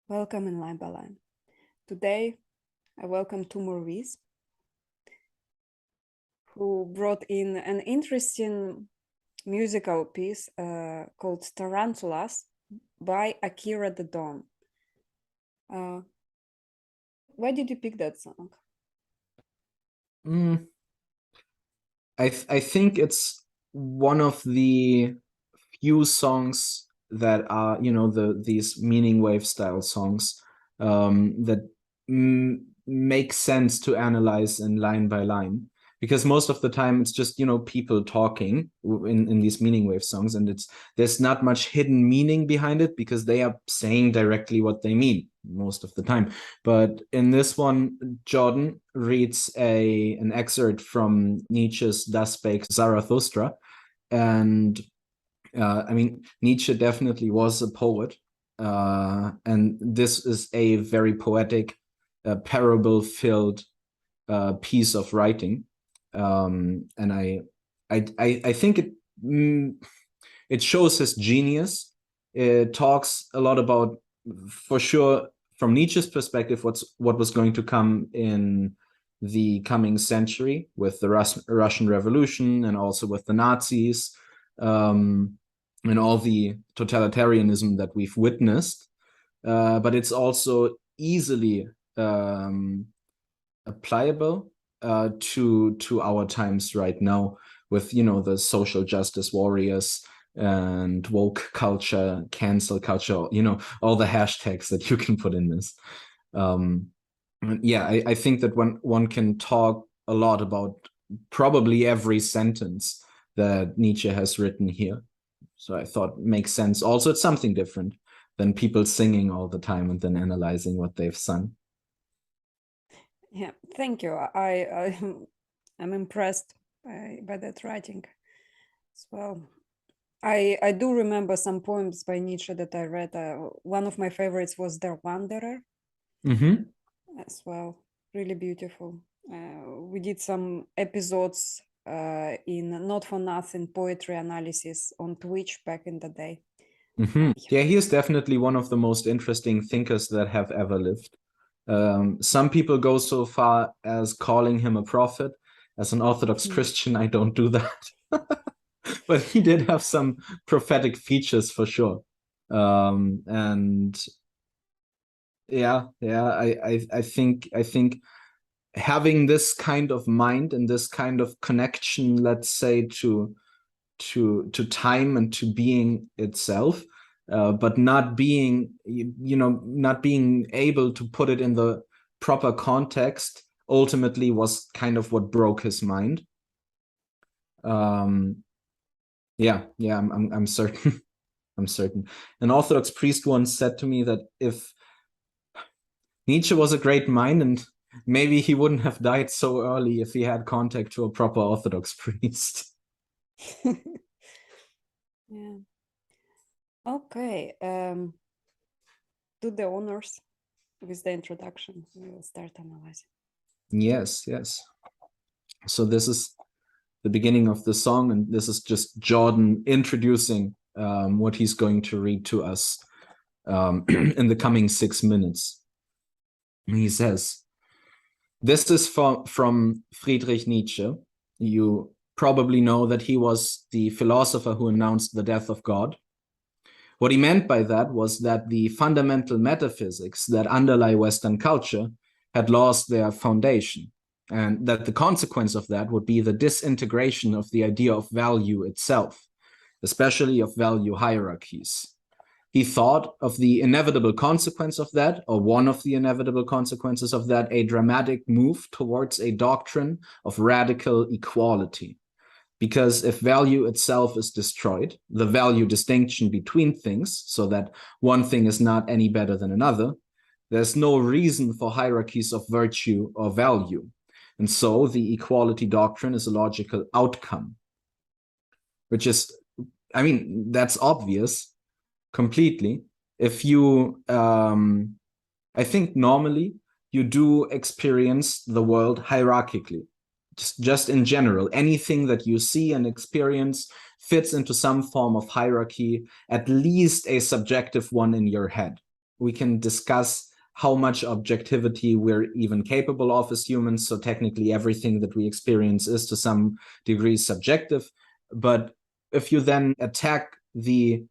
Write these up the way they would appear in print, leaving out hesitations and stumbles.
Welcome in Line by Line. Today, I welcome 2mørVs, who brought in an interesting musical piece called Tarantulas by Akira The Don. Why did you pick that song? I think it's one of the few songs that are, these meaning wave style songs that make sense to analyze in line by line, because most of the time it's just, people talking in these meaning wave songs, and there's not much hidden meaning behind it because they are saying directly what they mean most of the time. But in this one, Jordan reads an excerpt from Nietzsche's Thus Spake Zarathustra, and Nietzsche definitely was a poet, and this is a very poetic, parable-filled piece of writing, and I think it shows his genius. It talks a lot about, for sure, from Nietzsche's perspective, what was going to come in the coming century with the Russian Revolution, and also with the Nazis, and all the totalitarianism that we've witnessed. But it's also easily applicable to our times right now, with the social justice warriors and woke culture, cancel culture, all the hashtags that you can put in this. I think that one can talk a lot about probably every sentence that Nietzsche has written here. So I thought it makes sense. Also, it's something different than people singing all the time and then analyzing what they've sung. Yeah, thank you. I'm impressed by that writing as well. I do remember some poems by Nietzsche that I read. One of my favorites was Der Wanderer as well. Really beautiful. We did some episodes in Not For Nothing poetry analysis on Twitch back in the day. Yeah, he is definitely one of the most interesting thinkers that have ever lived. Some people go so far as calling him a prophet. As an Orthodox Christian, I don't do that. But he did have some prophetic features for sure. And I think having this kind of mind and this kind of connection, let's say, to time and to being itself, but not being not being able to put it in the proper context, ultimately was kind of what broke his mind. I'm certain. I'm certain. An Orthodox priest once said to me that if Nietzsche was a great mind, and maybe he wouldn't have died so early if he had contact to a proper Orthodox priest. Yeah. Okay. Do the honors with the introduction. We will start analyzing. Yes. So this is the beginning of the song, and this is just Jordan introducing what he's going to read to us in the coming 6 minutes. He says, this is from Friedrich Nietzsche. You probably know that he was the philosopher who announced the death of God. What he meant by that was that the fundamental metaphysics that underlie Western culture had lost their foundation, and that the consequence of that would be the disintegration of the idea of value itself, especially of value hierarchies. He thought of the inevitable consequence of that, or one of the inevitable consequences of that, a dramatic move towards a doctrine of radical equality. Because if value itself is destroyed, the value distinction between things, so that one thing is not any better than another, there's no reason for hierarchies of virtue or value. And so the equality doctrine is a logical outcome, which is, that's obvious completely. If you, I think normally you do experience the world hierarchically. Just in general, anything that you see and experience fits into some form of hierarchy, at least a subjective one in your head. discuss how much objectivity we're even capable of as humans. So technically everything that we experience is to some degree subjective. But if you then attack the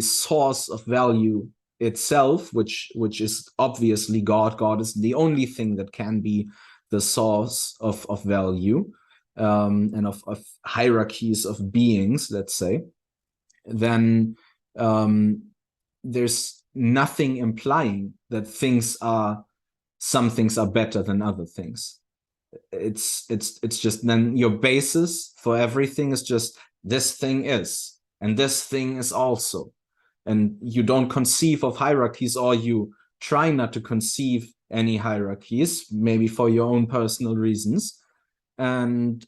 source of value itself, which is obviously God is the only thing that can be the source of value, and of hierarchies of beings, let's say, then there's nothing implying that some things are better than other things. It's just then your basis for everything is just this thing is, and this thing is also. And you don't conceive of hierarchies, or you try not to conceive any hierarchies, maybe for your own personal reasons. And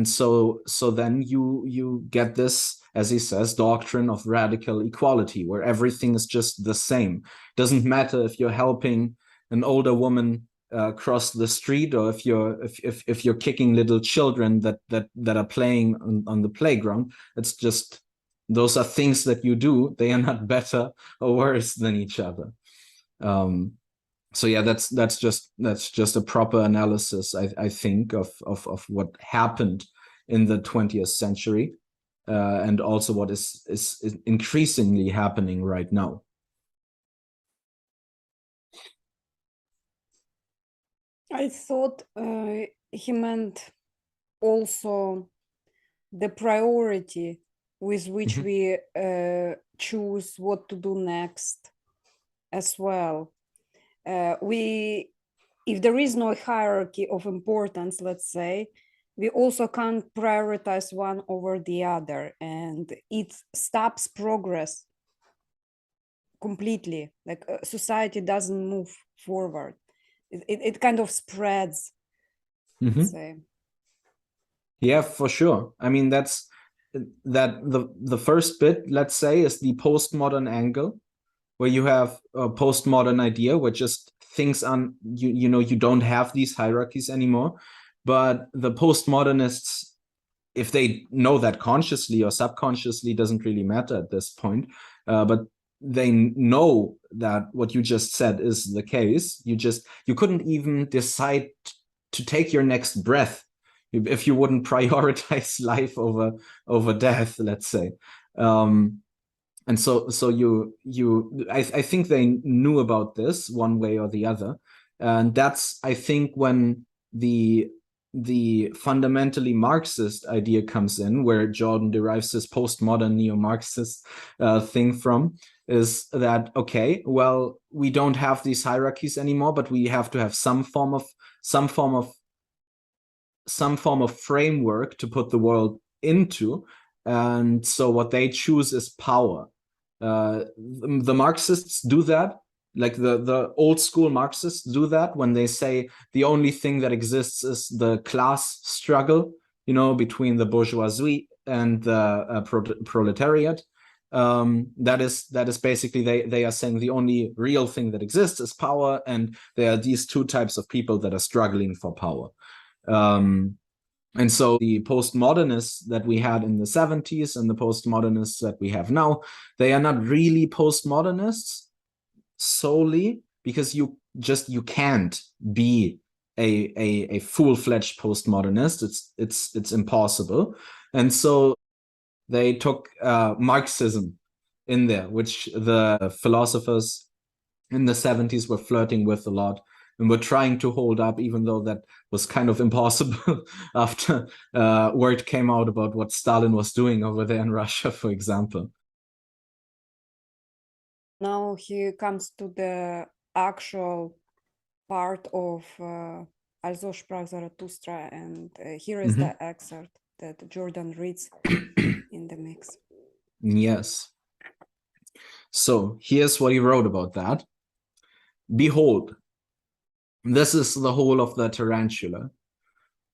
so then you get this, as he says, doctrine of radical equality, where everything is just the same. Doesn't matter if you're helping an older woman cross the street, or if you're kicking little children that are playing on the playground. It's just, those are things that you do. They are not better or worse than each other. So yeah, that's just a proper analysis, I think, of what happened in the 20th century, and also what is increasingly happening right now. I thought he meant also the priority with which we choose what to do next as well. If there is no hierarchy of importance, let's say, we also can't prioritize one over the other, and it stops progress completely. Like society doesn't move forward. It kind of spreads. Let's say. Yeah, for sure. I mean, that's the first bit, let's say, is the postmodern angle, where you have a postmodern idea where just things on you don't have these hierarchies anymore. But the postmodernists, if they know that consciously or subconsciously, doesn't really matter at this point, but they know that what you just said is the case. You couldn't even decide to take your next breath if you wouldn't prioritize life over death, let's say. And so I think they knew about this one way or the other. And that's, I think, when the fundamentally Marxist idea comes in, where Jordan derives this postmodern neo-Marxist thing from, is that, okay, well, we don't have these hierarchies anymore, but we have to have some form of framework to put the world into. And so what they choose is power. The Marxists do that, like the old school Marxists do that, when they say the only thing that exists is the class struggle, between the bourgeoisie and the proletariat. That is basically, they are saying the only real thing that exists is power, and there are these two types of people that are struggling for power. And so the postmodernists that we had in the 70s and the postmodernists that we have now, they are not really postmodernists solely, because you can't be a full-fledged postmodernist. It's impossible. And so they took Marxism in there, which the philosophers in the 70s were flirting with a lot, and were trying to hold up, even though that was kind of impossible after word came out about what Stalin was doing over there in Russia, for example. Now he comes to the actual part of Also sprach Zarathustra, and here is the excerpt that Jordan reads in the mix. Yes. So here's what he wrote about that. Behold, this is the whole of the tarantula.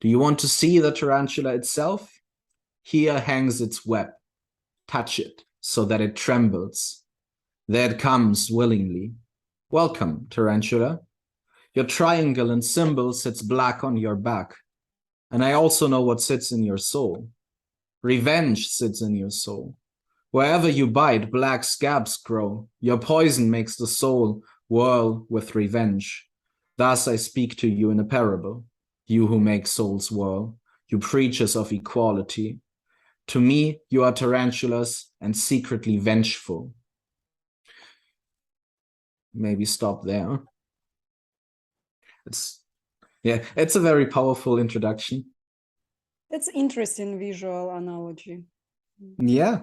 Do you want to see the tarantula itself? Here hangs its web. Touch it so that it trembles. There it comes willingly. Welcome, tarantula. Your triangle and symbol sits black on your back. And I also know what sits in your soul. Revenge sits in your soul. Wherever you bite, black scabs grow. Your poison makes the soul whirl with revenge. Thus I speak to you in a parable, you who make souls whirl, you preachers of equality. To me, you are tarantulas and secretly vengeful. Maybe stop there. It's a very powerful introduction. That's interesting visual analogy. Yeah,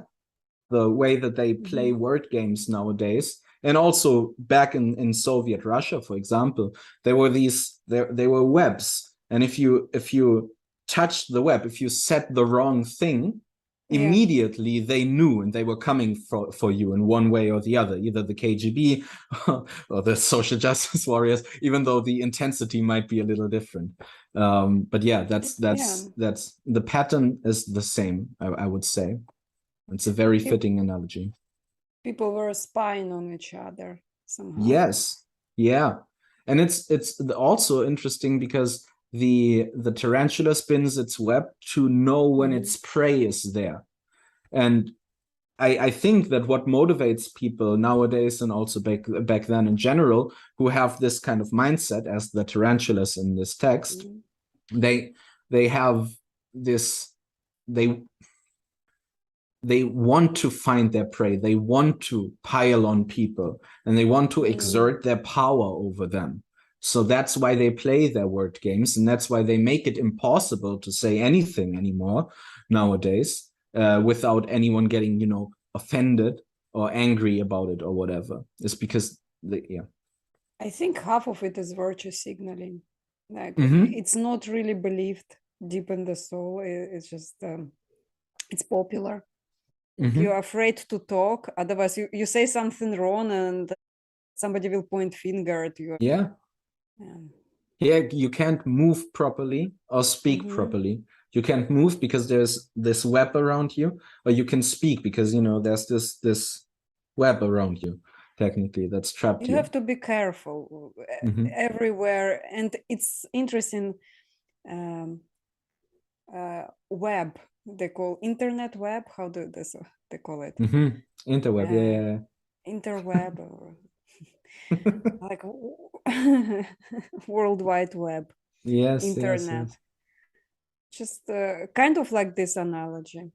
the way that they play word games nowadays. And also back in Soviet Russia, for example, there were there were webs. And if you touched the web, if you said the wrong thing, immediately they knew and they were coming for you in one way or the other, either the KGB or the social justice warriors, even though the intensity might be a little different. But yeah, that's the pattern is the same, I would say. It's a very fitting analogy. People were spying on each other somehow. Yes, yeah. And it's also interesting because the tarantula spins its web to know when its prey is there. And I think that what motivates people nowadays, and also back then in general, who have this kind of mindset as the tarantulas in this text, they have this, they want to find their prey, they want to pile on people, and they want to exert their power over them. So that's why they play their word games, and that's why they make it impossible to say anything anymore nowadays without anyone getting, you know, offended or angry about it or whatever. It's because I think half of it is virtue signaling. Like it's not really believed deep in the soul. It's just it's popular. You're afraid to talk, otherwise you say something wrong and somebody will point finger at you. Yeah, you can't move properly or speak properly. You can't move because there's this web around you, or you can speak because, you know, there's this web around you, technically, that's trapped you. You have to be careful everywhere. And it's interesting, web, they call internet web, how do they call it? Interweb, yeah. Interweb, or like World Wide Web. Yes, internet. yes. Just kind of like this analogy.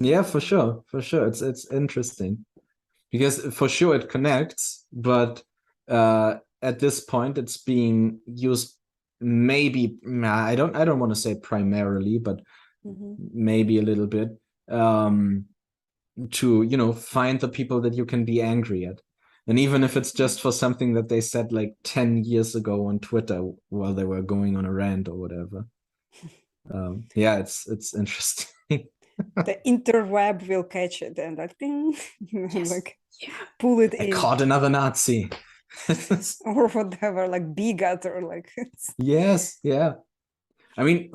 Yeah, for sure. It's interesting because for sure it connects, but at this point it's being used, maybe I don't want to say primarily, but maybe a little bit, to, you know, find the people that you can be angry at. And even if it's just for something that they said like 10 years ago on Twitter while they were going on a rant or whatever. Yeah, it's interesting. The interweb will catch it and I think like pull it in. Caught another Nazi. Or whatever, like bigot or like yes, yeah. I mean,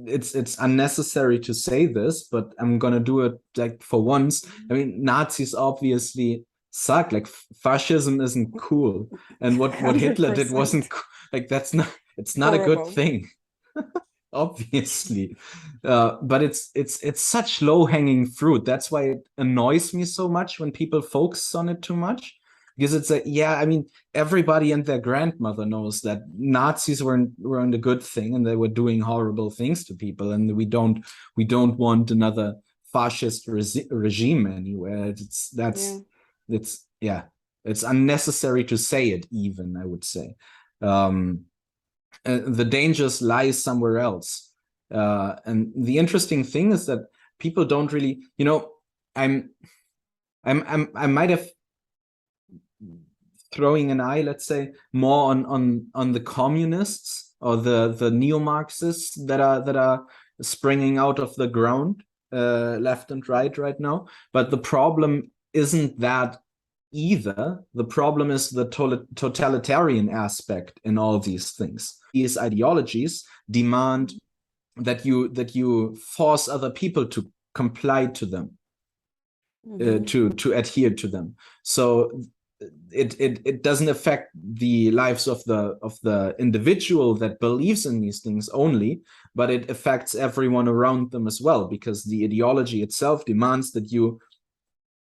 it's unnecessary to say this, but I'm gonna do it like for once. I mean, Nazis obviously suck. Like fascism isn't cool, and what Hitler did wasn't like, it's not horrible. A good thing. Obviously, but it's such low-hanging fruit. That's why it annoys me so much when people focus on it too much, because it's I mean, everybody and their grandmother knows that Nazis weren't a good thing, and they were doing horrible things to people, and we don't want another fascist regime anywhere. It's unnecessary to say it, even, I would say. The dangers lie somewhere else. And the interesting thing is that people don't really, you know, I might have throwing an eye, let's say, more on the communists or the neo-Marxists that are springing out of the ground left and right now. But the problem isn't that either. The problem is the totalitarian aspect in all these things. These ideologies demand that you force other people to comply to them, to adhere to them. So it doesn't affect the lives of the individual that believes in these things only, but it affects everyone around them as well, because the ideology itself demands that you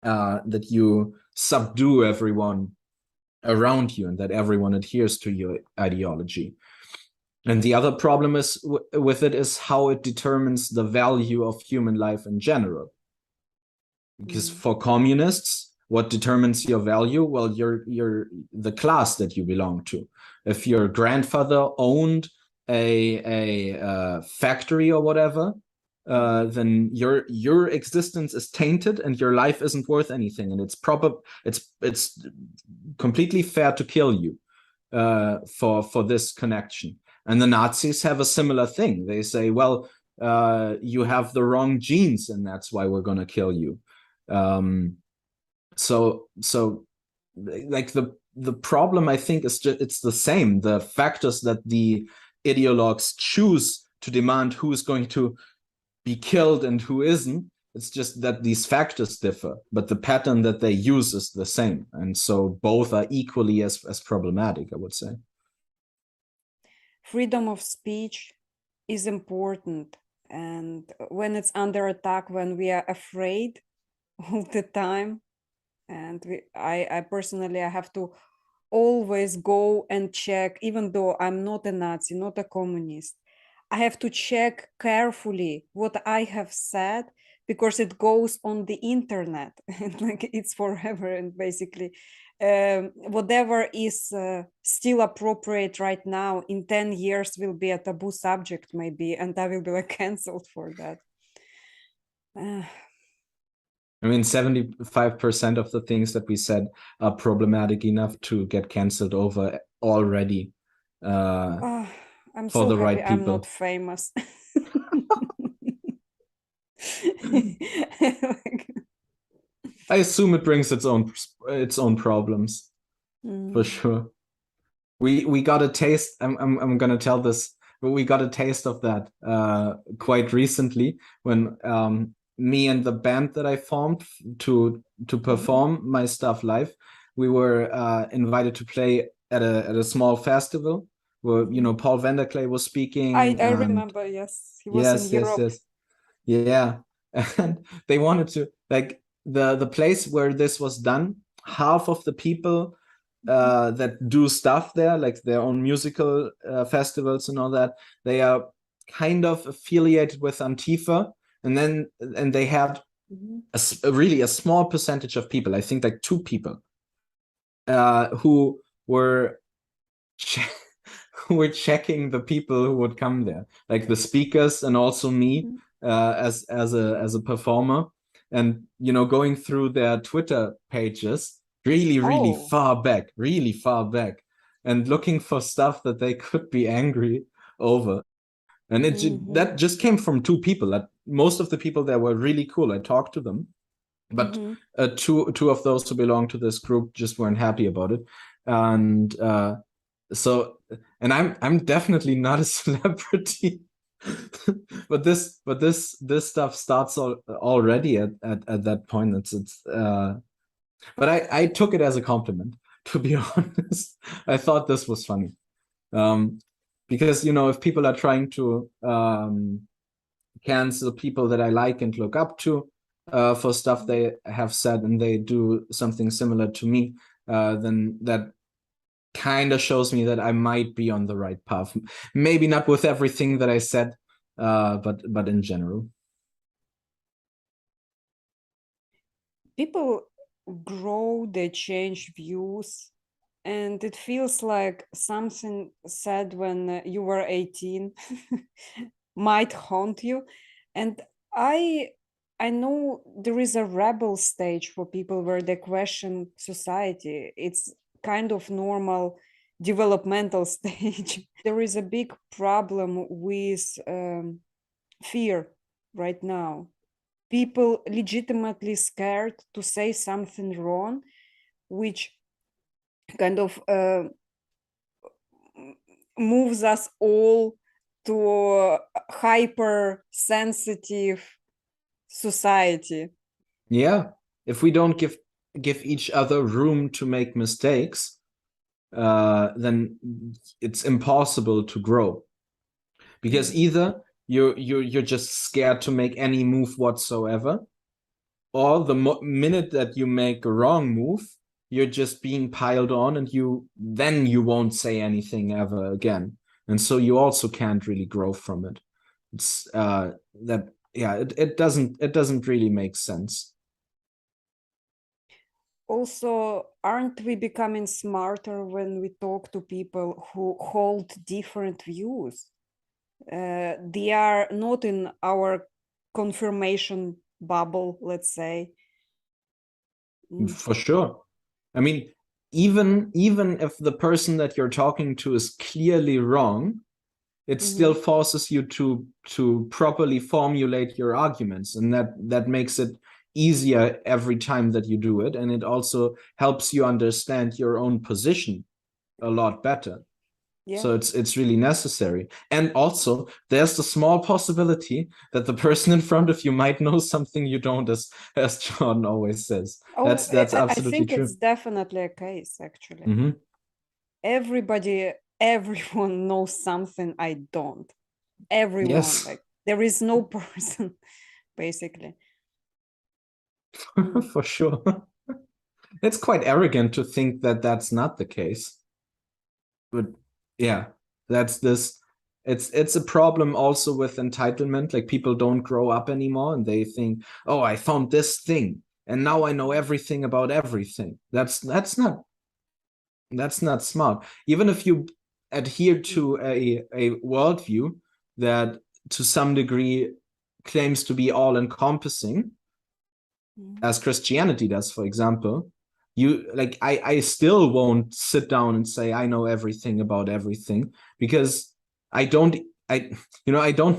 that you subdue everyone around you and that everyone adheres to your ideology. And the other problem is with it is how it determines the value of human life in general. Because for communists, what determines your value? Well, you're the class that you belong to. If your grandfather owned a factory or whatever, then your existence is tainted and your life isn't worth anything, and it's completely fair to kill you for this connection. And the Nazis have a similar thing. They say, well, you have the wrong genes, and that's why we're going to kill you. So like the problem, I think, is just it's the same. The factors that the ideologues choose to demand who is going to be killed and who isn't, it's just that these factors differ, but the pattern that they use is the same. And so both are equally as problematic, I would say. Freedom of speech is important, and when it's under attack, when we are afraid all the time, and I personally, I have to always go and check, even though I'm not a Nazi, not a communist, I have to check carefully what I have said, because it goes on the internet and like it's forever, and basically whatever is still appropriate right now in 10 years will be a taboo subject maybe, and I will be like canceled for that. I mean, 75% of the things that we said are problematic enough to get canceled over already. I'm for so the happy right I'm people. not famous. I assume it brings its own problems, for sure. We got a taste. I'm gonna tell this, but we got a taste of that quite recently when me and the band that I formed to perform my stuff live, we were invited to play at a small festival where Paul Vanderklay was speaking. I remember, yes, he was in Europe. Yeah, and they wanted to, like, the place where this was done, half of the people that do stuff there, like their own musical festivals and all that, they are kind of affiliated with Antifa, and they had really a small percentage of people, I think like 2 people, who were who were checking the people who would come there, like the speakers and also me as a performer, and going through their Twitter pages really far back, and looking for stuff that they could be angry over. And that just came from 2 people. That most of the people there were really cool. I talked to them, but two of those who belong to this group just weren't happy about it. And and I'm definitely not a celebrity. but this stuff starts already at that point. But I took it as a compliment, to be honest. I thought this was funny, because if people are trying to cancel people that I like and look up to for stuff they have said, and they do something similar to me, then that kind of shows me that I might be on the right path. Maybe not with everything that I said, but in general. People grow, they change views, and it feels like something said when you were 18 might haunt you. And I know there is a rebel stage for people where they question society. It's kind of normal developmental stage. There is a big problem with fear right now. People legitimately scared to say something wrong, which kind of moves us all to a hypersensitive society. Yeah, if we don't give each other room to make mistakes, then it's impossible to grow, because either you're just scared to make any move whatsoever, or the minute that you make a wrong move, you're just being piled on, and you won't say anything ever again, and so you also can't really grow from it. It's it doesn't really make sense. Also, aren't we becoming smarter when we talk to people who hold different views? They are not in our confirmation bubble, let's say. For sure. I mean, even if the person that you're talking to is clearly wrong, it still forces you to properly formulate your arguments, and that makes it easier every time that you do it, and it also helps you understand your own position a lot better. Yeah. So it's really necessary. And also, there's the small possibility that the person in front of you might know something you don't, as Jordan always says. Oh, that's absolutely I think true. It's definitely a case, actually. Everyone knows something I don't. Everyone. Yes. Like, there is no person, basically. For sure. It's quite arrogant to think that that's not the case. But yeah, that's this. It's a problem also with entitlement. Like, people don't grow up anymore, and they think, oh, I found this thing, and now I know everything about everything. That's not smart. Even if you adhere to a worldview that to some degree claims to be all-encompassing, as Christianity does, for example, I still won't sit down and say I know everything about everything, because I don't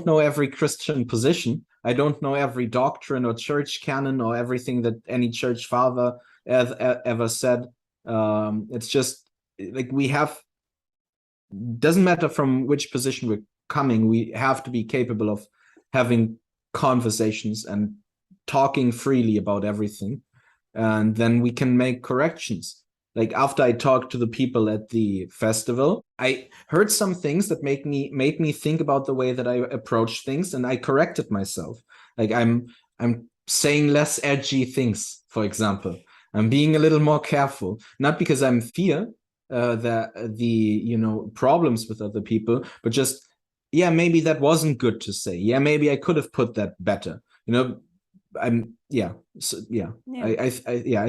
know every Christian position. I don't know every doctrine or church canon or everything that any church father ever said. It's just like, doesn't matter from which position we're coming, we have to be capable of having conversations and talking freely about everything, and then we can make corrections. Like, after I talked to the people at the festival, I heard some things that made me think about the way that I approach things, and I corrected myself. Like, I'm saying less edgy things, for example. I'm being a little more careful, not because I'm fear the problems with other people, but just, yeah, maybe that wasn't good to say. Yeah, maybe I could have put that better. I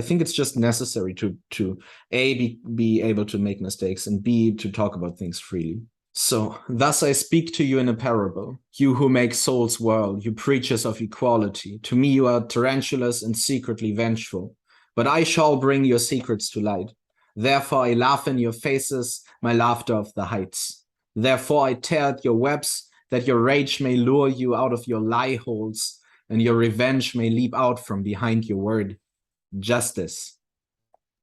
think it's just necessary to A, be able to make mistakes, and B, to talk about things freely. So, thus I speak to you in a parable, you who make souls whirl, you preachers of equality. To me you are tarantulas and secretly vengeful, but I shall bring your secrets to light. Therefore I laugh in your faces, my laughter of the heights. Therefore I tear at your webs, that your rage may lure you out of your lie holes, and your revenge may leap out from behind your word, justice.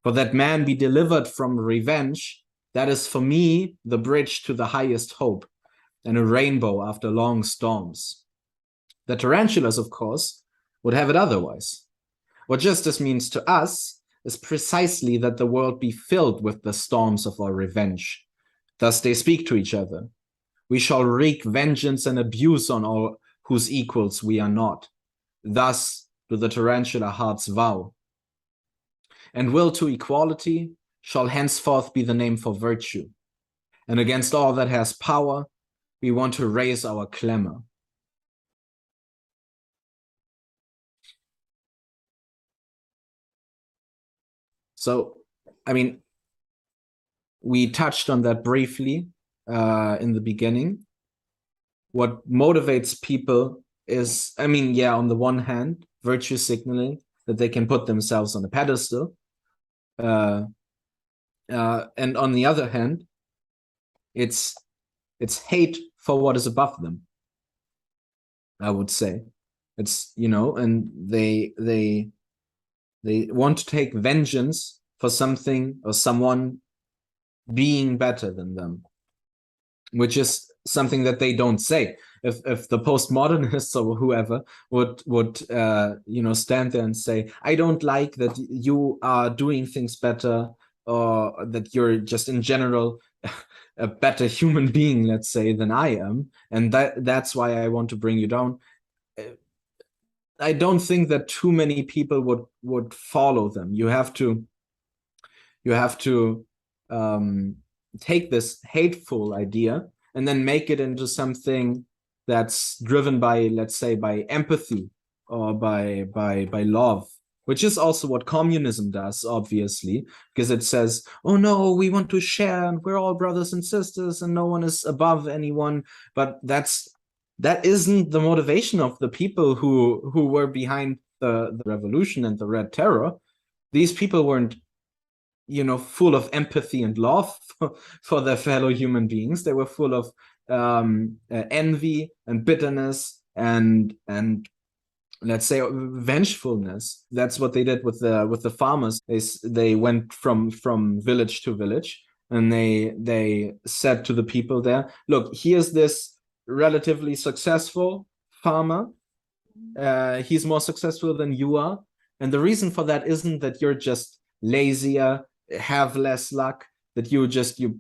For that man be delivered from revenge, that is for me the bridge to the highest hope, and a rainbow after long storms. The tarantulas, of course, would have it otherwise. What justice means to us is precisely that the world be filled with the storms of our revenge. Thus they speak to each other. We shall wreak vengeance and abuse on all whose equals we are not. Thus do the tarantula hearts vow. And will to equality shall henceforth be the name for virtue. And against all that has power, we want to raise our clamor. So, I mean, we touched on that briefly in the beginning. What motivates people is, on the one hand, virtue signaling, that they can put themselves on a pedestal. And on the other hand, it's hate for what is above them, I would say. It's, and they want to take vengeance for something or someone being better than them, which is something that they don't say. If the postmodernists or whoever would stand there and say, I don't like that you are doing things better, or that you're just in general a better human being, let's say, than I am, and that's why I want to bring you down. I don't think that too many people would follow them. You have to take this hateful idea and then make it into something that's driven by, let's say, by empathy or by love, which is also what communism does, obviously, because it says, oh no, we want to share and we're all brothers and sisters and no one is above anyone. But that isn't the motivation of the people who were behind the revolution and the Red Terror. These people weren't, you know, full of empathy and love for their fellow human beings. They were full of envy and bitterness and let's say vengefulness. That's what they did with the farmers. They went from village to village, and they said to the people there, look, here's this relatively successful farmer. He's more successful than you are, and the reason for that isn't that you're just lazier, have less luck, that you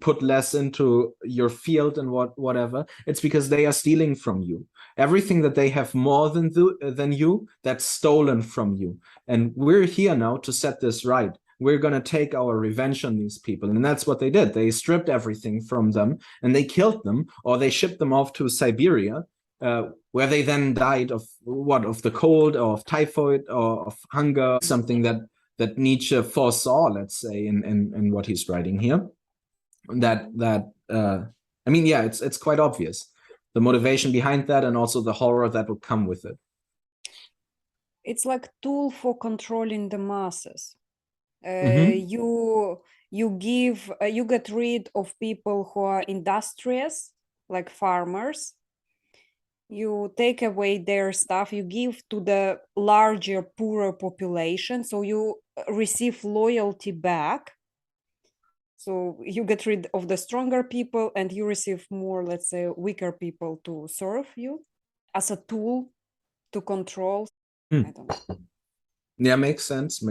put less into your field and whatever. It's because they are stealing from you. Everything that they have more than you, that's stolen from you. And we're here now to set this right. We're going to take our revenge on these people. And that's what they did. They stripped everything from them and they killed them, or they shipped them off to Siberia, where they then died of the cold, or of typhoid, or of hunger, something that Nietzsche foresaw, let's say, in what he's writing here. I mean, yeah, it's quite obvious, the motivation behind that, and also the horror that would come with it. It's like tool for controlling the masses. You get rid of people who are industrious, like farmers. You take away their stuff, you give to the larger, poorer population, so you receive loyalty back. So you get rid of the stronger people and you receive more, let's say, weaker people to serve you as a tool to control. I don't know. Yeah, makes sense.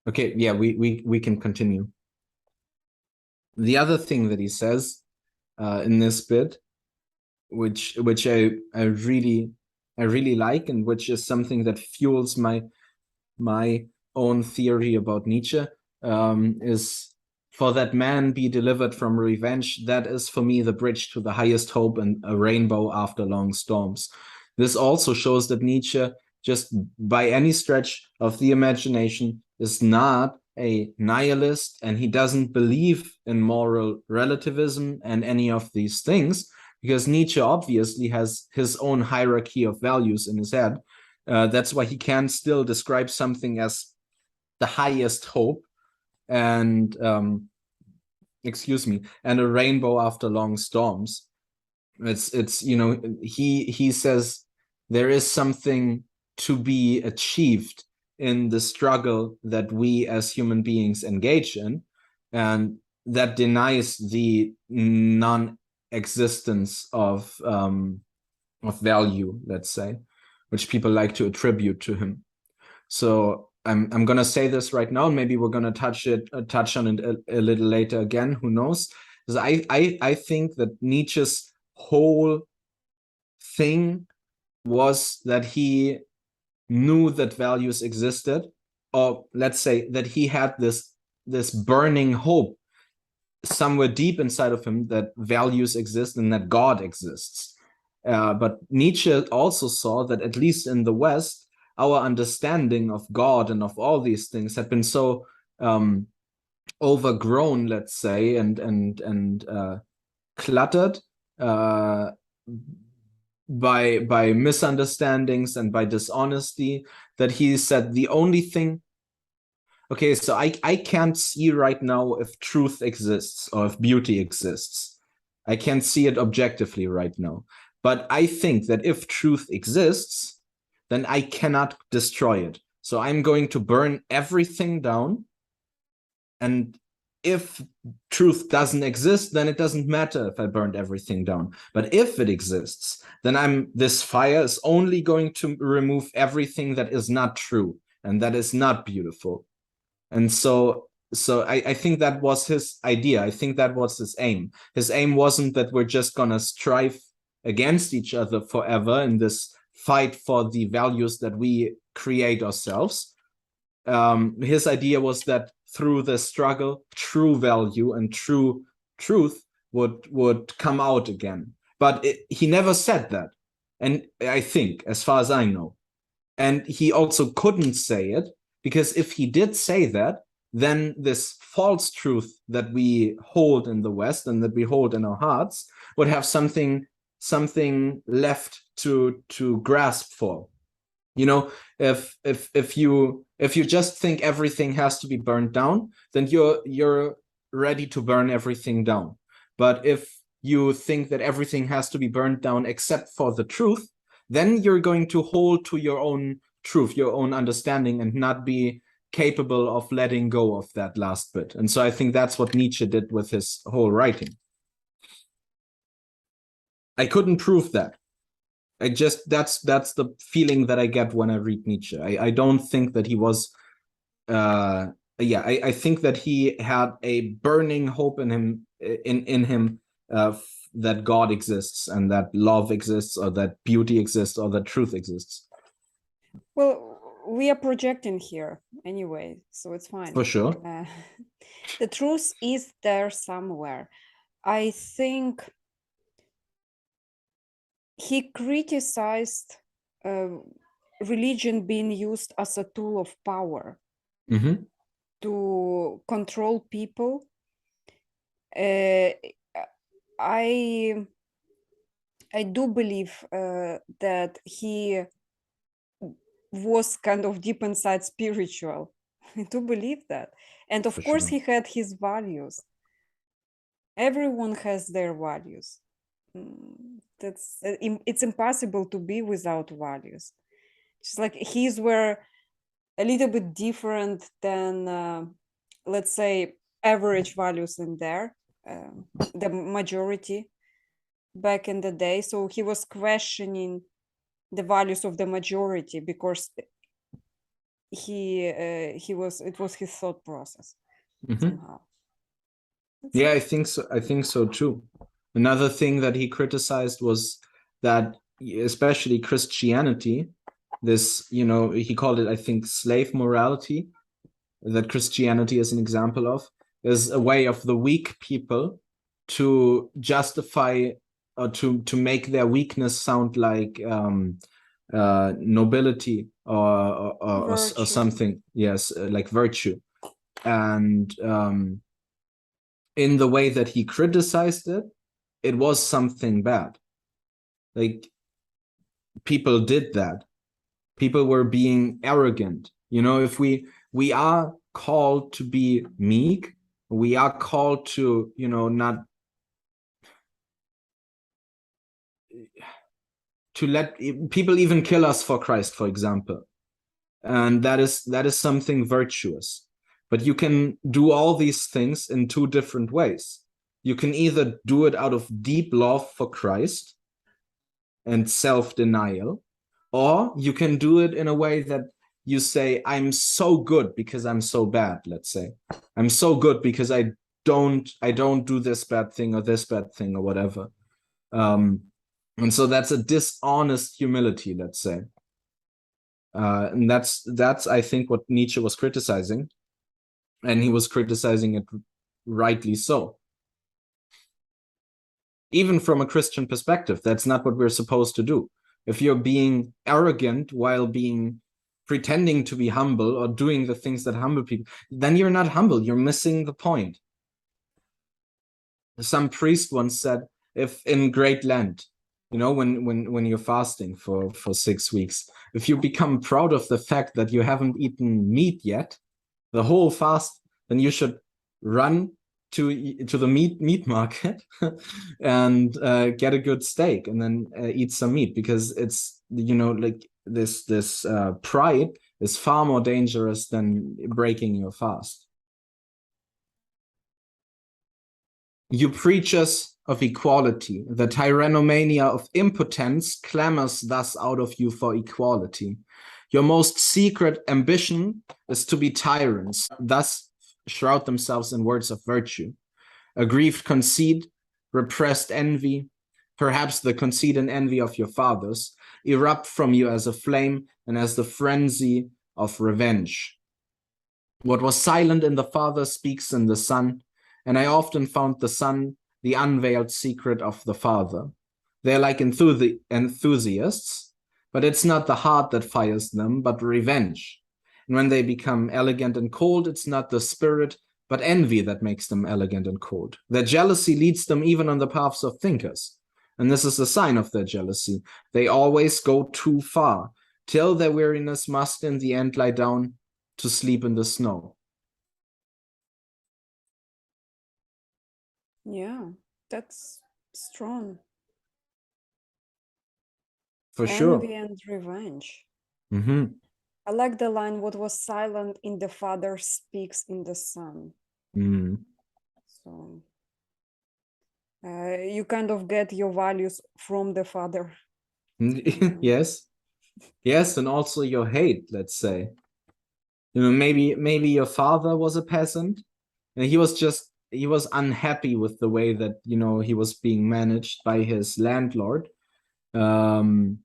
Okay, yeah, we can continue. The other thing that he says in this bit, which I really like, and which is something that fuels my own theory about Nietzsche, is, for that man be delivered from revenge, that is for me the bridge to the highest hope and a rainbow after long storms. This also shows that Nietzsche, just by any stretch of the imagination, is not a nihilist, and he doesn't believe in moral relativism and any of these things, because Nietzsche obviously has his own hierarchy of values in his head. That's why he can still describe something as the highest hope and and a rainbow after long storms. It's you know, he says there is something to be achieved in the struggle that we as human beings engage in, and that denies the non-existence of value, let's say, which people like to attribute to him. So I'm gonna say this right now, and maybe we're gonna touch on it a little later again. Who knows? Because I think that Nietzsche's whole thing was that he knew that values existed, or let's say that he had this burning hope somewhere deep inside of him that values exist and that God exists. But Nietzsche also saw that, at least in the West, our understanding of God and of all these things had been so overgrown, let's say, and cluttered by misunderstandings and by dishonesty, that he said the only thing, okay, so I can't see right now if truth exists or if beauty exists. I can't see it objectively right now. But I think that if truth exists, then I cannot destroy it. So I'm going to burn everything down. And if truth doesn't exist, then it doesn't matter if I burned everything down. But if it exists, then this fire is only going to remove everything that is not true and that is not beautiful. And so I think that was his idea. I think that was his aim. His aim wasn't that we're just gonna strive against each other forever in this fight for the values that we create ourselves. His idea was that through the struggle, true value and true truth would come out again. But he never said that. And I think, as far as I know, and he also couldn't say it, because if he did say that, then this false truth that we hold in the West and that we hold in our hearts would have something left to grasp for. You know, if you just think everything has to be burned down, then you're ready to burn everything down. But if you think that everything has to be burned down except for the truth, then you're going to hold to your own truth, your own understanding, and not be capable of letting go of that last bit. And so I think that's what Nietzsche did with his whole writing. I couldn't prove that. I just, that's the feeling that I get when I read Nietzsche. I don't think that he was, I think that he had a burning hope in him, that God exists and that love exists, or that beauty exists, or that truth exists. Well, we are projecting here anyway, so it's fine. For sure. The truth is there somewhere. I think he criticized religion being used as a tool of power to control people. I do believe that he was kind of deep inside spiritual. I do believe that. And of course, he had his values. Everyone has their values. It's impossible to be without values. Just like his were a little bit different than, let's say, average values in there, the majority back in the day. So he was questioning the values of the majority because it was his thought process somehow. Yeah, I think so. I think so too. Another thing that he criticized was that, especially Christianity, this, you know, he called it, I think, slave morality, that Christianity is an example of, is a way of the weak people to justify or to make their weakness sound like nobility or something. Yes, like virtue. And in the way that he criticized it, it was something bad. Like, people did that. People were being arrogant. You know, if we are called to be meek, we are called to, you know, not to let people even kill us for Christ, for example. And that is something virtuous. But you can do all these things in two different ways. You can either do it out of deep love for Christ and self-denial, or you can do it in a way that you say, I'm so good because I'm so bad, let's say. I'm so good because I don't do this bad thing or this bad thing or whatever. And so that's a dishonest humility, let's say. And that's I think what Nietzsche was criticizing, and he was criticizing it rightly so. Even from a Christian perspective, that's not what we're supposed to do. If you're being arrogant while pretending to be humble or doing the things that humble people, then you're not humble, you're missing the point. Some priest once said, if in Great Lent, you know, when you're fasting for 6 weeks, if you become proud of the fact that you haven't eaten meat yet, the whole fast, then you should run to the meat market and get a good steak and then eat some meat, because it's, you know, like this pride is far more dangerous than breaking your fast. You preachers of equality, the tyrannomania of impotence clamors thus out of you for equality. Your most secret ambition is to be tyrants, thus shroud themselves in words of virtue. Aggrieved conceit, repressed envy, Perhaps the conceit and envy of your fathers erupt from you as a flame and as the frenzy of revenge. What was silent in the father speaks in the son, and I often found the son the unveiled secret of the father. They're like enthusiasts, but it's not the heart that fires them, but revenge. And when they become elegant and cold, it's not the spirit, but envy that makes them elegant and cold. Their jealousy leads them even on the paths of thinkers. And this is a sign of their jealousy. They always go too far, till their weariness must in the end lie down to sleep in the snow. Yeah, that's strong. For sure. Envy and revenge. Mm-hmm. I like the line, what was silent in the father speaks in the son. Mm. So you kind of get your values from the father. Yes. Yes, and also your hate, let's say. You know, maybe your father was a peasant, and he was unhappy with the way that, you know, he was being managed by his landlord. And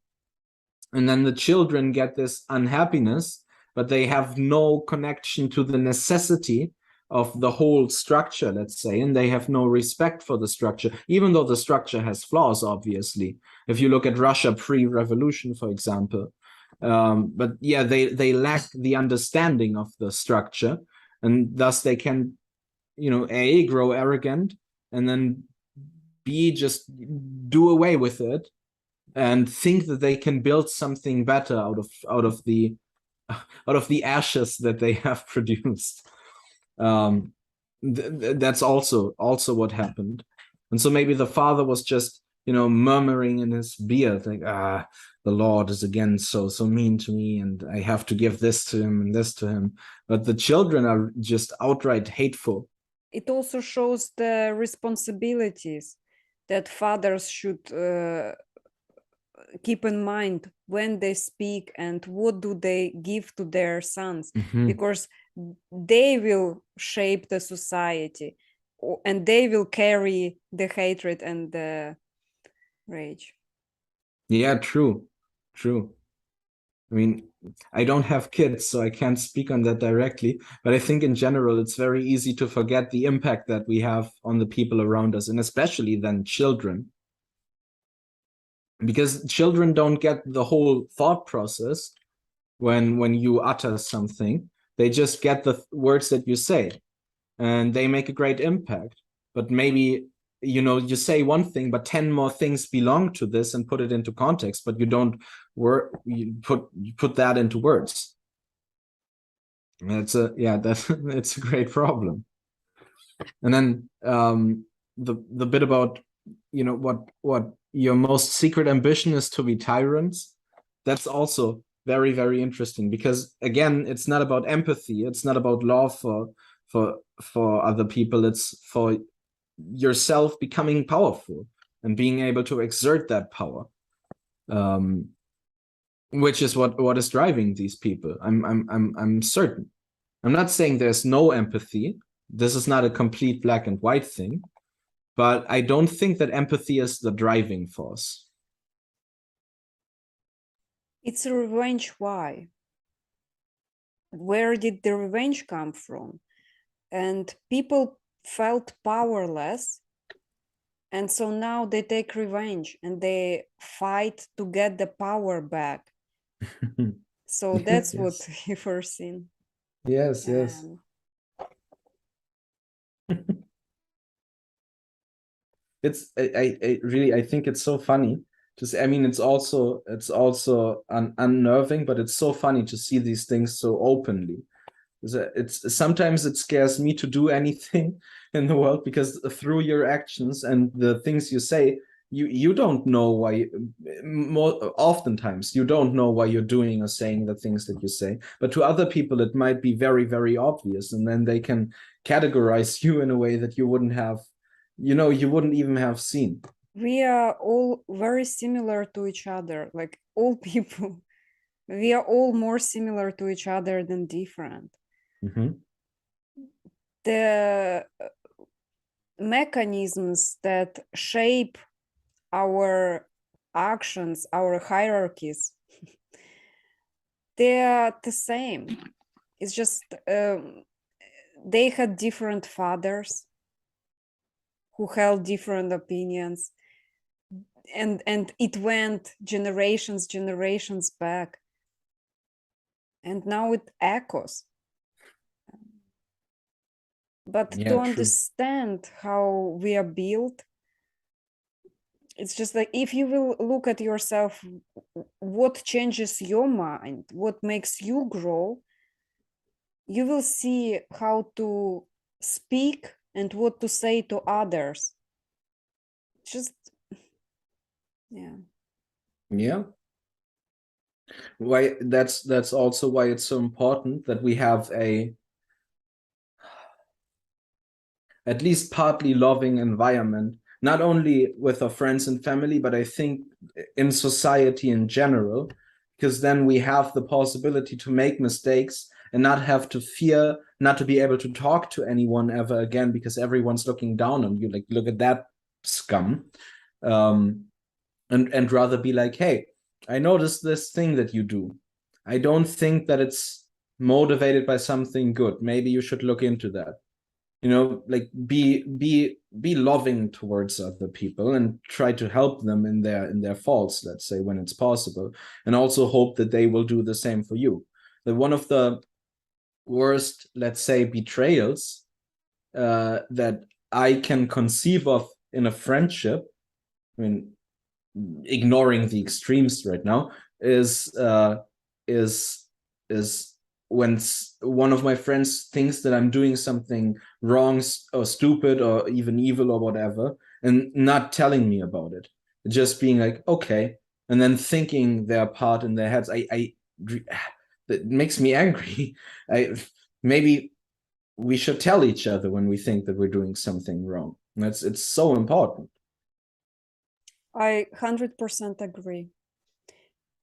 then the children get this unhappiness, but they have no connection to the necessity of the whole structure, let's say, and they have no respect for the structure, even though the structure has flaws, obviously. If you look at Russia pre-revolution, for example. But yeah, they lack the understanding of the structure, and thus they can, you know, A, grow arrogant, and then B, just do away with it and think that they can build something better out of the ashes that they have produced. That's also what happened. And so maybe the father was just, you know, murmuring in his beard, like, the Lord is again so mean to me, and I have to give this to him and this to him. But the children are just outright hateful. It also shows the responsibilities that fathers should keep in mind when they speak and what do they give to their sons, because they will shape the society and they will carry the hatred and the rage. Yeah, true. I mean, I don't have kids, so I can't speak on that directly, but I think in general, it's very easy to forget the impact that we have on the people around us, and especially then children. Because children don't get the whole thought process when you utter something. They just get the words that you say, and they make a great impact. But maybe, you know, you say one thing, but 10 more things belong to this and put it into context, but you don't you put that into words. It's it's a great problem. And then the bit about, you know, what your most secret ambition is to be tyrants. That's also very, very interesting, because again, it's not about empathy. It's not about love for other people. It's for yourself becoming powerful and being able to exert that power, which is what is driving these people. I'm certain. I'm not saying there's no empathy. This is not a complete black and white thing, but I don't think that empathy is the driving force. It's a revenge. Why? Where did the revenge come from? And people felt powerless, and so now they take revenge and they fight to get the power back. So that's Yes. what he first seen. Yes. It's I really, I think it's so funny to see. I mean, it's also unnerving, but it's so funny to see these things so openly. It's sometimes it scares me to do anything in the world, because through your actions and the things you say, you don't know why. More oftentimes you don't know why you're doing or saying the things that you say, but to other people it might be very, very obvious, and then they can categorize you in a way that you wouldn't have, you know, you wouldn't even have seen. We are all very similar to each other, like all people. We are all more similar to each other than different. The mechanisms that shape our actions, our hierarchies, they're the same. It's just they had different fathers who held different opinions, and it went generations back, and now it echoes. But Yeah, to true. understand how we are built, it's just like, if you will look at yourself, what changes your mind, what makes you grow, you will see how to speak and what to say to others. Just, yeah. Yeah. Why that's also why it's so important that we have a at least partly loving environment, not only with our friends and family, but I think in society in general, because then we have the possibility to make mistakes and not have to fear not to be able to talk to anyone ever again because everyone's looking down on you, like, look at that scum. And rather be like, hey, I noticed this thing that you do. I don't think that it's motivated by something good. Maybe you should look into that. You know, like be loving towards other people and try to help them in their faults, let's say, when it's possible, and also hope that they will do the same for you. That one of the worst, let's say, betrayals that I can conceive of in a friendship, I mean, ignoring the extremes right now, is when one of my friends thinks that I'm doing something wrong or stupid or even evil or whatever, and not telling me about it, just being like, okay, and then thinking their part in their heads. That makes me angry. Maybe we should tell each other when we think that we're doing something wrong. It's so important. I 100% agree.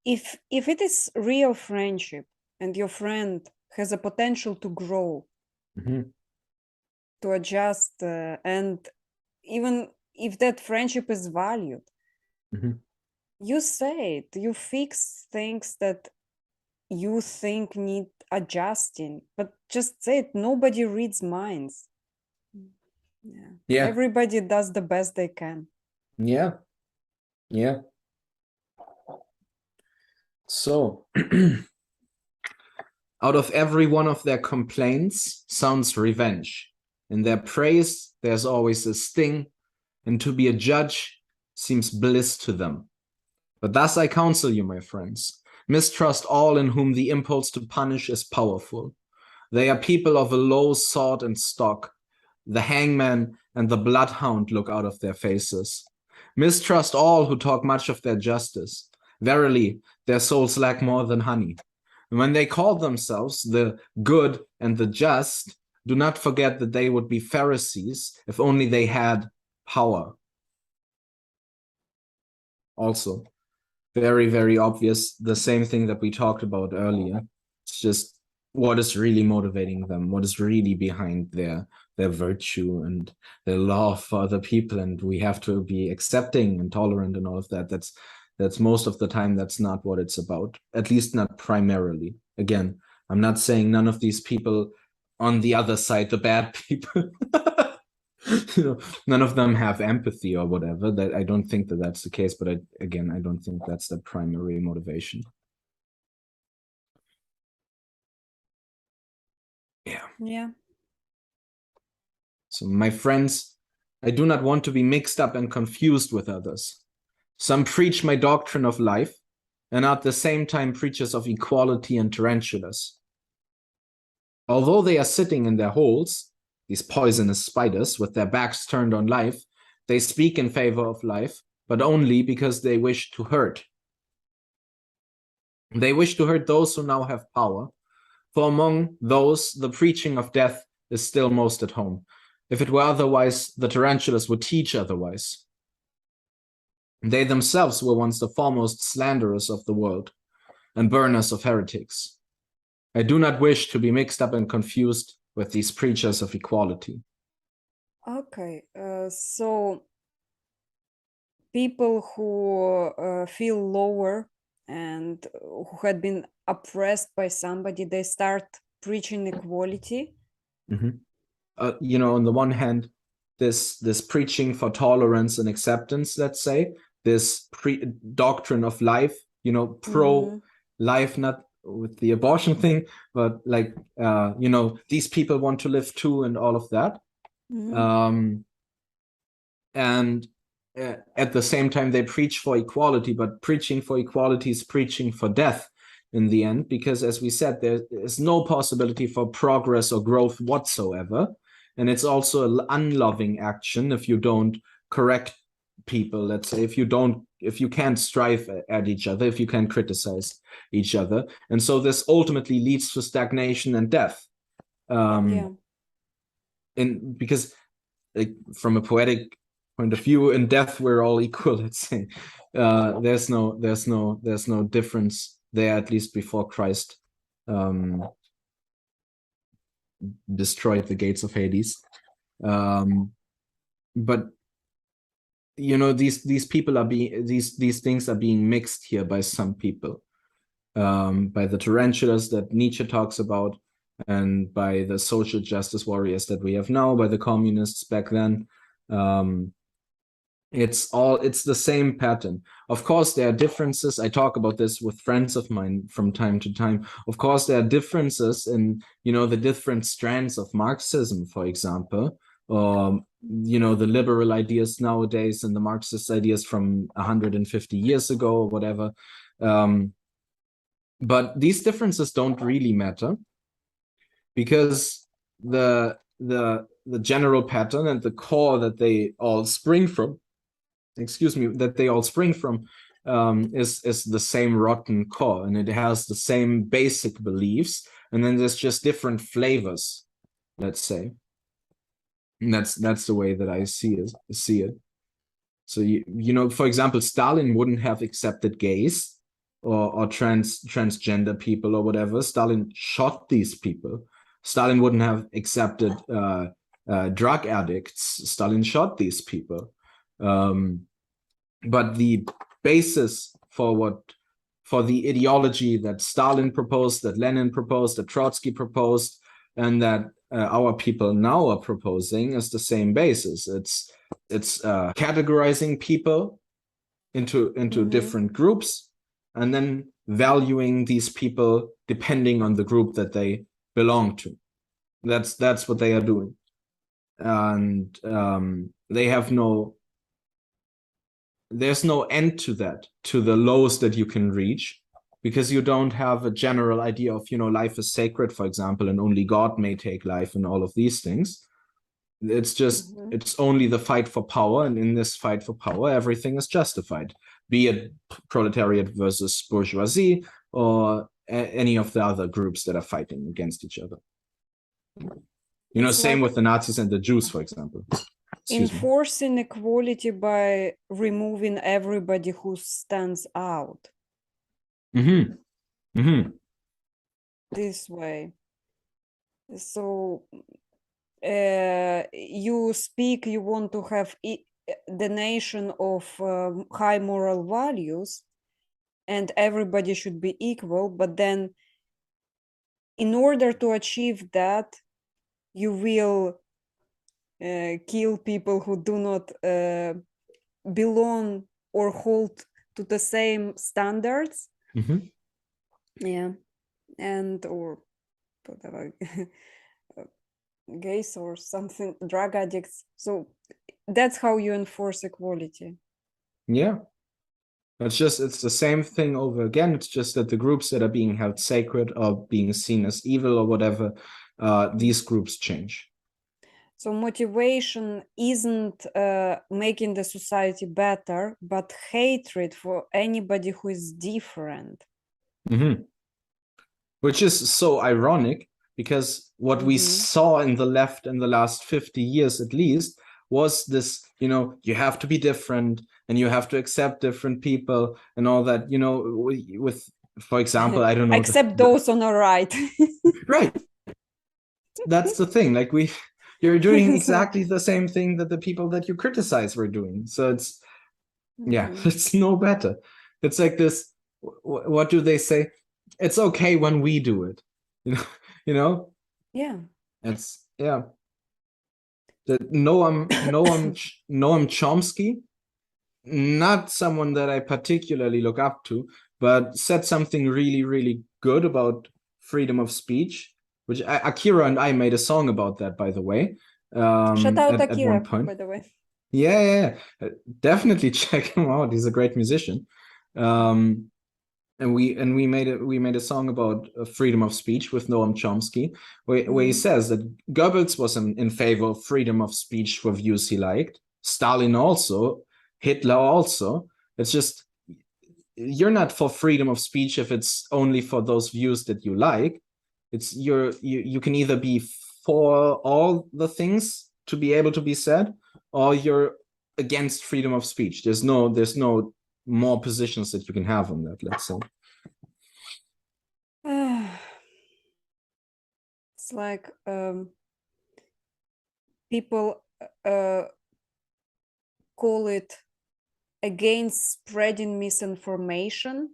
If it is real friendship and your friend has a potential to grow, to adjust, and even if that friendship is valued, you say it, you fix things that you think need adjusting, but just say it. Nobody reads minds. Yeah. Everybody does the best they can. Yeah. So out of every one of their complaints sounds revenge. In their praise, there's always a sting, and to be a judge seems bliss to them. But thus I counsel you, my friends, mistrust all in whom the impulse to punish is powerful. They are people of a low sort and stock. The hangman and the bloodhound look out of their faces. Mistrust all who talk much of their justice. Verily, their souls lack more than honey. And when they call themselves the good and the just, do not forget that they would be Pharisees if only they had power. Also, very, very obvious, the same thing that we talked about earlier. It's just what is really motivating them, what is really behind their virtue and their love for other people, and we have to be accepting and tolerant and all of that. That's most of the time that's not what it's about, at least not primarily. Again, I'm not saying none of these people on the other side, the bad people, you know, none of them have empathy or whatever. That I don't think that that's the case, but I don't think that's the primary motivation. Yeah. So, my friends, I do not want to be mixed up and confused with others. Some preach my doctrine of life, and at the same time preachers of equality and tarantulas. Although they are sitting in their holes, these poisonous spiders, with their backs turned on life, they speak in favor of life, but only because they wish to hurt. They wish to hurt those who now have power, for among those the preaching of death is still most at home. If it were otherwise, the tarantulas would teach otherwise. They themselves were once the foremost slanderers of the world and burners of heretics. I do not wish to be mixed up and confused with these preachers of equality. Okay, so people who feel lower and who had been oppressed by somebody, they start preaching equality. You know, on the one hand, this preaching for tolerance and acceptance, let's say, this doctrine of life, you know, pro-life, not with the abortion thing, but like, you know, these people want to live too and all of that. And at the same time, they preach for equality, but preaching for equality is preaching for death in the end, because as we said, there is no possibility for progress or growth whatsoever. And it's also an unloving action if you don't correct people, let's say, if you can't strive at each other, if you can't criticize each other. And so this ultimately leads to stagnation and death. Because like, from a poetic point of view, in death we're all equal, let's say. There's no difference there, at least before Christ destroyed the gates of Hades. But you know, these people are being these things are being mixed here by some people, by the tarantulas that Nietzsche talks about, and by the social justice warriors that we have now, by the communists back then. It's the same pattern. Of course, there are differences. I talk about this with friends of mine from time to time. Of course, there are differences in, you know, the different strands of Marxism, for example, or, you know, the liberal ideas nowadays and the Marxist ideas from 150 years ago or whatever. But these differences don't really matter, because the general pattern and the core that they all spring from, is the same rotten core, and it has the same basic beliefs, and then there's just different flavors, let's say. And that's the way that I see it. So you know, for example, Stalin wouldn't have accepted gays or transgender people or whatever. Stalin shot these people. Stalin wouldn't have accepted drug addicts. Stalin shot these people. But the basis for the ideology that Stalin proposed, that Lenin proposed, that Trotsky proposed, and that our people now are proposing is the same basis. It's categorizing people into different groups, and then valuing these people depending on the group that they belong to. That's what they are doing, and they have there's no end to that, to the lows that you can reach, because you don't have a general idea of, you know, life is sacred, for example, and only God may take life and all of these things. It's just, it's only the fight for power, and in this fight for power, everything is justified, be it proletariat versus bourgeoisie or any of the other groups that are fighting against each other. You know, It's same like with the Nazis and the Jews, for example. enforcing equality by removing everybody who stands out. This way. So you want to have the nation of high moral values, and everybody should be equal, but then in order to achieve that, you will kill people who do not belong or hold to the same standards. Yeah, and or whatever, gays or something, drug addicts. So that's how you enforce equality. Yeah. It's the same thing over again. It's just that the groups that are being held sacred or being seen as evil or whatever, these groups change. So motivation isn't making the society better, but hatred for anybody who is different. Which is so ironic, because what we saw in the left in the last 50 years at least was this, you know, you have to be different and you have to accept different people and all that, you know, with for example, I don't know, except those on the right. Right. That's the thing, like you're doing exactly the same thing that the people that you criticize were doing. So Yeah, Mhm. it's no better. It's like this. What do they say? It's okay when we do it. You know. You know. Yeah. It's yeah. Noam Chomsky, not someone that I particularly look up to, but said something really, really good about freedom of speech, which Akira and I made a song about that, by the way, Shout out at one Akira, point. by the way. Yeah. Definitely check him out. He's a great musician. And we made a song about freedom of speech with Noam Chomsky, where he says that Goebbels was in favor of freedom of speech for views he liked. Stalin also, Hitler also. It's just you're not for freedom of speech if it's only for those views that you like. It's you can either be for all the things to be able to be said, or you're against freedom of speech. There's no more positions that you can have on that, let's say. It's like people call it against spreading misinformation.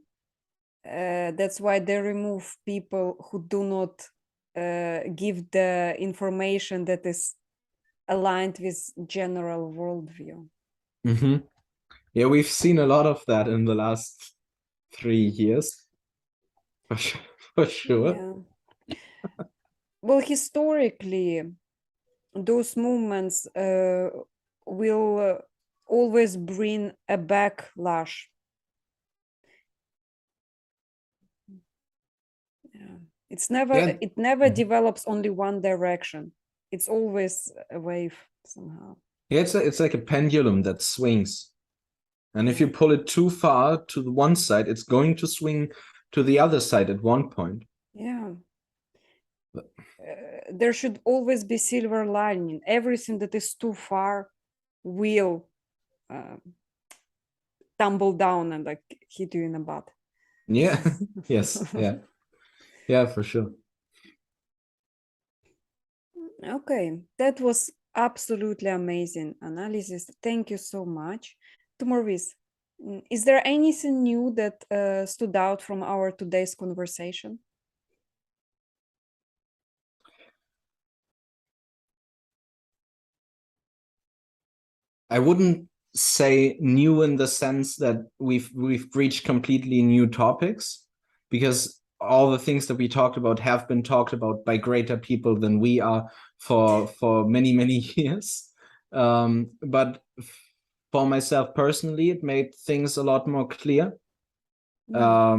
That's why they remove people who do not give the information that is aligned with general worldview. Mm-hmm. Yeah, we've seen a lot of that in the last 3 years, for sure. Yeah. Well, historically, those movements will always bring a backlash. Yeah. It never develops only one direction. It's always a wave somehow. Yeah, it's like a pendulum that swings. And if you pull it too far to the one side, it's going to swing to the other side at one point. Yeah. There should always be silver lining. Everything that is too far will tumble down and like hit you in the butt. Yeah. Yes. Yeah. Yeah, for sure. Okay, that was absolutely amazing analysis. Thank you so much. 2mørVs, is there anything new that stood out from our today's conversation? I wouldn't say new in the sense that we've reached completely new topics, because all the things that we talked about have been talked about by greater people than we are for many years. But for myself personally, it made things a lot more clear. I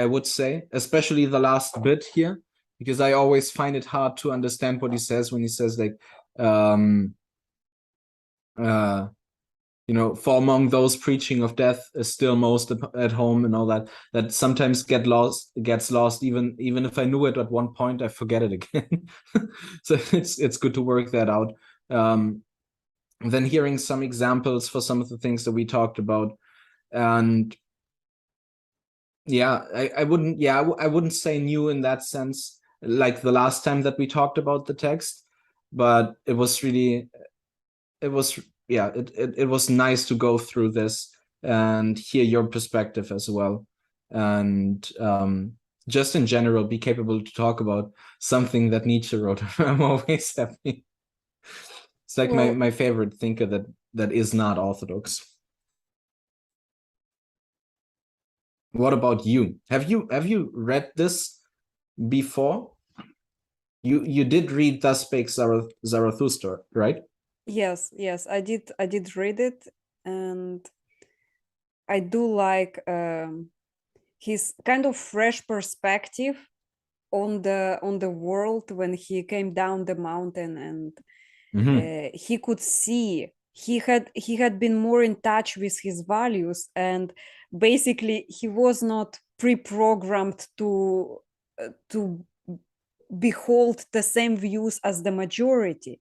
would say, especially the last bit here, because I always find it hard to understand what he says when he says like, for among those preaching of death is still most at home, and all that sometimes gets lost, even if I knew it at one point, I forget it again. So it's good to work that out. Then hearing some examples for some of the things that we talked about, and yeah, I wouldn't say new in that sense, like the last time that we talked about the text, but it was nice to go through this and hear your perspective as well, and just in general be capable to talk about something that Nietzsche wrote. I'm always happy. It's like my favorite thinker that is not orthodox. What about you? Have you read this before? You did read Thus Spake Zarathustra, right? Yes, I did read it, and I do like his kind of fresh perspective on the world when he came down the mountain, and he could see he had been more in touch with his values, and basically he was not pre-programmed to behold the same views as the majority.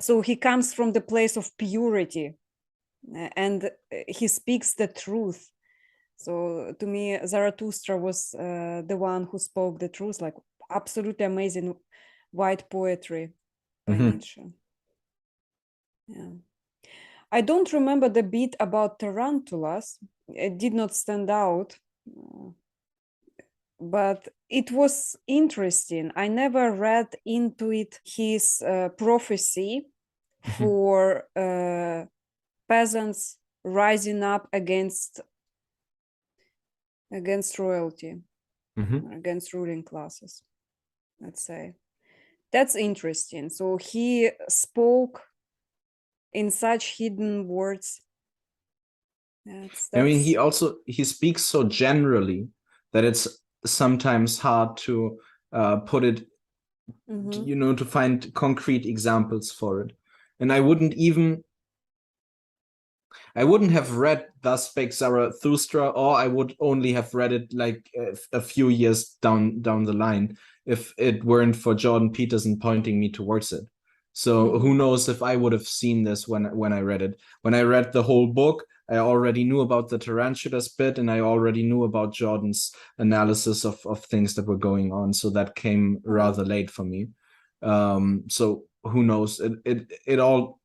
So he comes from the place of purity, and he speaks the truth. So to me, Zarathustra was the one who spoke the truth, like absolutely amazing white poetry by Nietzsche. Yeah. I don't remember the bit about tarantulas. It did not stand out, but it was interesting. I never read into it his prophecy for peasants rising up against royalty, against ruling classes, let's say. That's interesting. So he spoke in such hidden words. I mean, he speaks so generally that it's sometimes hard to put it, you know, to find concrete examples for it. And I wouldn't have read Thus Spake Zarathustra, or I would only have read it like a few years down the line if it weren't for Jordan Peterson pointing me towards it. So who knows if I would have seen this when I read it. When I read the whole book, I already knew about the Tarantulas bit, and I already knew about Jordan's analysis of things that were going on. So that came rather late for me. So who knows? It all,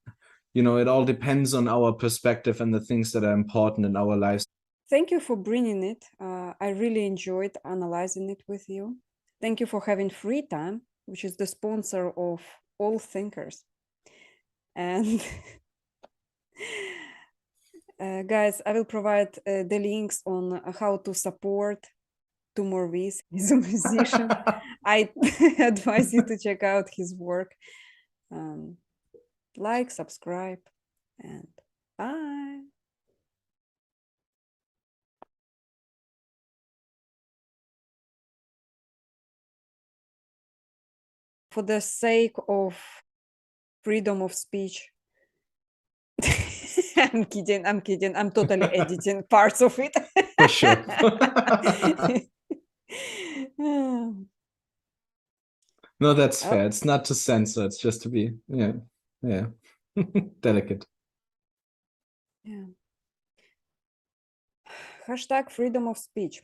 you know, it all depends on our perspective and the things that are important in our lives. Thank you for bringing it. I really enjoyed analyzing it with you. Thank you for having free time, which is the sponsor of all thinkers. And guys, I will provide the links on how to support 2mørVs. He's a musician. I advise you to check out his work. Like, subscribe, and bye. For the sake of freedom of speech. I'm kidding. I'm totally editing parts of it. For sure. No, that's fair. It's not to censor. It's just to be, yeah, delicate. Yeah. Hashtag freedom of speech.